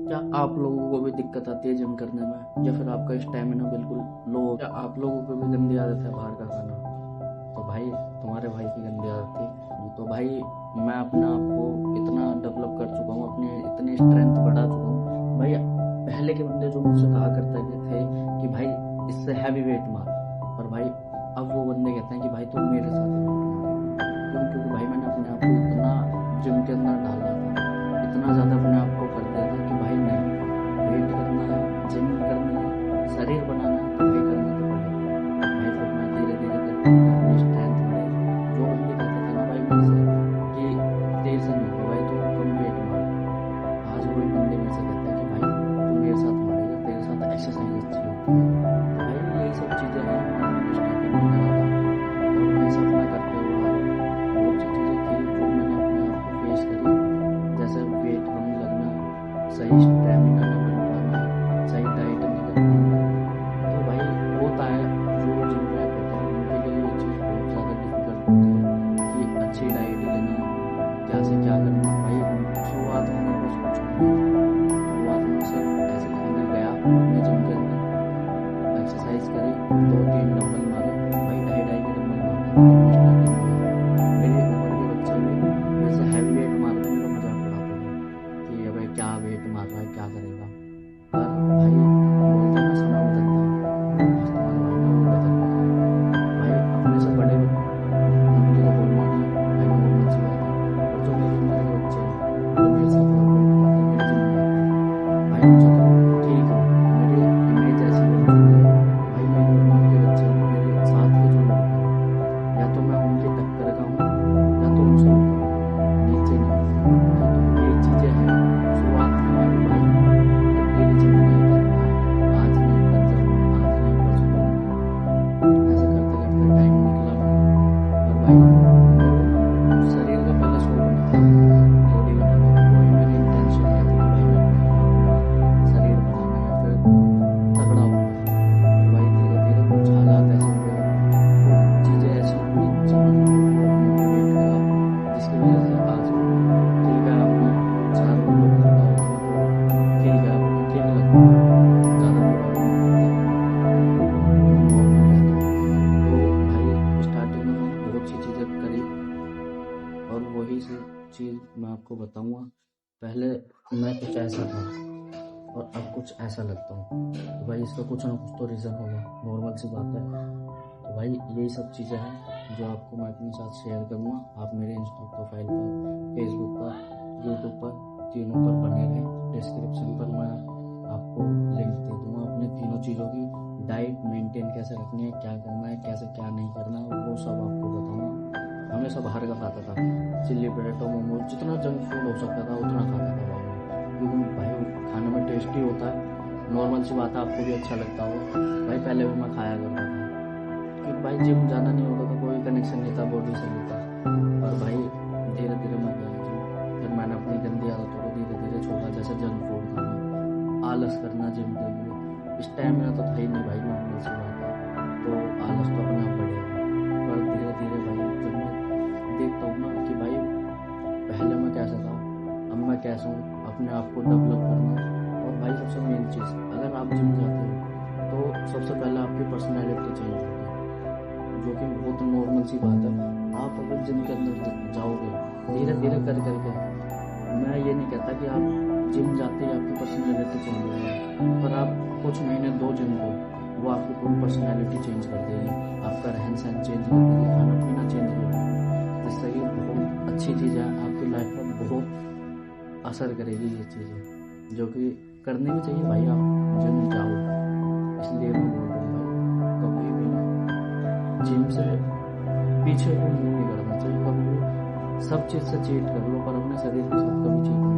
क्या आप लोगों को भी दिक्कत आती है जिम करने में, या फिर आपका स्टेमिना बिल्कुल लो? क्या आप लोगों को भी गंदी आदत है बाहर का खाना? तो भाई तुम्हारे भाई की गंदी आदत थी। तो भाई मैं अपने आप को इतना डेवलप कर चुका हूँ, अपनी इतनी स्ट्रेंथ बढ़ा चुका हूँ भाई। पहले के बंदे जो मुझसे कहा करते थे कि भाई इससे हैवी वेट मार, पर भाई अब वो बंदे कहते हैं कि भाई तुम मेरे साथ वेट मार। क्यों? क्योंकि भाई मैंने अपने आप को इतना जिम के अंदर डाला था, इतना ज़्यादा अपने आप को कर दिया था कि भाई नहीं, वेट करना है, जिम करनी है, शरीर बनाना है, तो भाई करना तो पड़ेगा। भाई फिर मैं धीरे धीरे करके अपनी स्ट्रेंथ बढ़ाई। जो बंदे कहते थे ना भाई मेरे से कि तेरे से नहीं होगा भाई, तू कम वेट मार, आज वही बंदे मेरे से कहते हैं कि भाई तू मेरे साथ मारेगा, तेरे साथ एक्सरसाइज अच्छी होती है। तो भाई यही सब चीज़ें हैं, मैंने स्टार्टिंग में करा था और वही सब मैं करते हुआ आ रहा हूँ। बहुत सी चीज़ें थी जो मैंने अपने आप को फेस करी, जैसे वेट कम लगना, सही स्टेमिना न बन पाना, सही डाइट नहीं कर पाना। तो भाई होता है, जो जिम रैप होते हैं उनके लिए ये चीज़ बहुत ज़्यादा डिफिकल्ट होती है कि अच्छी डाइट लेना, क्या से क्या करना। भाई शुरुआत में मेरे पास कुछ भी नहीं था। शुरुआत में सिर्फ ऐसे खाने गया अपने जिम के अंदर, एक्सरसाइज करी, 2-3 डंबल मारे, भाई ढाई ढाई के डंबल मारता था जब मैं स्टार्टिंग में गया। मेरी उम्र के बच्चे भी मेरे से हैवी वेट मार के मेरा मजाक उड़ाते थे कि अबे क्या वेट मार रहा है, क्या करेगा। पर भाई बोलते हैं ना समय बदलता है, आज तुम्हारे भाई ने वो बदल रखा है। भाई अपने से बड़े उनकी तो बोलना नहीं भाई, नॉर्मल सी बात है। और जो मेरी उम्र के बच्चे हैं जो मेरे साथ वर्कआउट करते हैं, मेरे जिम में आते हैं, भाई उनसे तो ठीक हूँ, मेरी इमेज ऐसी बन चुकी है। भाई मेरी उम्र के बच्चे, मेरे साथ के जो लड़के हैं, या तो मैं उनकी टक्कर का हूँ या तो उनसे ऊपर हूँ, नीचे नहीं हूँ। भाई तो ये चीज़ें हैं। शुरुआत में मैं भी भाई डेली जिम नहीं जाता था, आज नहीं कल जाऊँगा, आज नहीं परसों जाऊँगा, ऐसे करते करते टाइम निकला मेरा। और भाई मेरे को शरीर का पहले शौक नहीं था बॉडी बनाने का, कोई मेरी इंटेंशन नहीं थी कि भाई मैं अपना शरीर बनाना या फिर तगड़ा होना है। पर भाई धीरे धीरे कुछ हालात ऐसे हुए, कुछ चीज़ें ऐसी हुई जिन्होंने मेरे को मोटिवेट करा, जिसकी वजह से आज मैं ठीक है, अपने 4 बंदों में खड़ा होता हूँ तो ठीक है, अब ठीक लगता है, ज़्यादा बुरा भी नहीं लगता, नॉर्मल रहता हूँ। तो भाई स्टार्टिंग में मैंने बहुत सी चीज़ें करी और वही सी चीज़ मैं आपको बताऊँगा। पहले मैं कुछ ऐसा था और अब कुछ ऐसा लगता हूँ, तो भाई इसका कुछ ना कुछ तो रीज़न होगा, नॉर्मल सी बात है। तो भाई यही सब चीज़ें हैं जो आपको मैं अपने साथ शेयर करूँगा। आप मेरे इंस्टा प्रोफाइल पर, फेसबुक पर, यूट्यूब पर, तीनों पर बने रहें। डिस्क्रिप्शन पर मैं आपको लिंक दे दूँगा अपने तीनों चीज़ों की, डाइट मेंटेन कैसे रखनी है, क्या करना है, कैसे क्या नहीं करना है, वो सब आपको बताऊँगा। हमेशा बाहर का खाता था, चिल्ली पोटैटो, मोमोज, जितना जंक फूड हो सकता था उतना खाता था भाई मैं, क्योंकि भाई खाने में टेस्टी होता है, नॉर्मल सी बात है, आपको भी अच्छा लगता होगा। भाई पहले भी मैं खाया करता था, क्योंकि भाई जिम जाना नहीं होता था, कोई कनेक्शन नहीं था बॉडी से नहीं था। और भाई धीरे धीरे मैं गया जिम, फिर मैंने अपनी गंदी आदतों को धीरे धीरे छोड़ा, जैसे जंक फूड खाना, आलस करना जिम के लिए। स्टैमिना तो था ही नहीं भाई, नॉर्मल सी बात है, तो आलस तो अपने आप बढ़ेगा। पर धीरे धीरे भाई जब मैं देखता हूँ ना कि भाई पहले मैं कैसा था, अब मैं कैसा हूँ, अपने आप को डेवलप करना। और भाई सबसे मेन चीज़, अगर आप जिम जाते हो तो सबसे पहले आपकी पर्सनैलिटी चेंज होती है, जो कि बहुत नॉर्मल सी बात है। आप अगर जिम के अंदर जाओगे धीरे धीरे कर करके, मैं ये नहीं कहता कि आप जिम जाते ही आपकी पर्सनैलिटी चेंज हो जाए, पर आप कुछ महीने दो जिम को, वो आपकी पूरी पर्सनैलिटी चेंज कर देगी, आपका रहन सहन चेंज कर देगी, खाना पीना चेंज कर देगी, जिससे कि बहुत अच्छी चीज़ है, आपकी लाइफ पर बहुत असर करेगी ये चीज़ें, जो कि करनी भी चाहिए भाई। आप जिम जाओ, इसलिए मैं बोल रहा हूँ भाई कभी भी ना जिम से पीछे को मुँह नहीं करना चाहिए, कभी भी सब चीज़ से चीट कर लो पर अपने शरीर के साथ कभी चीट नहीं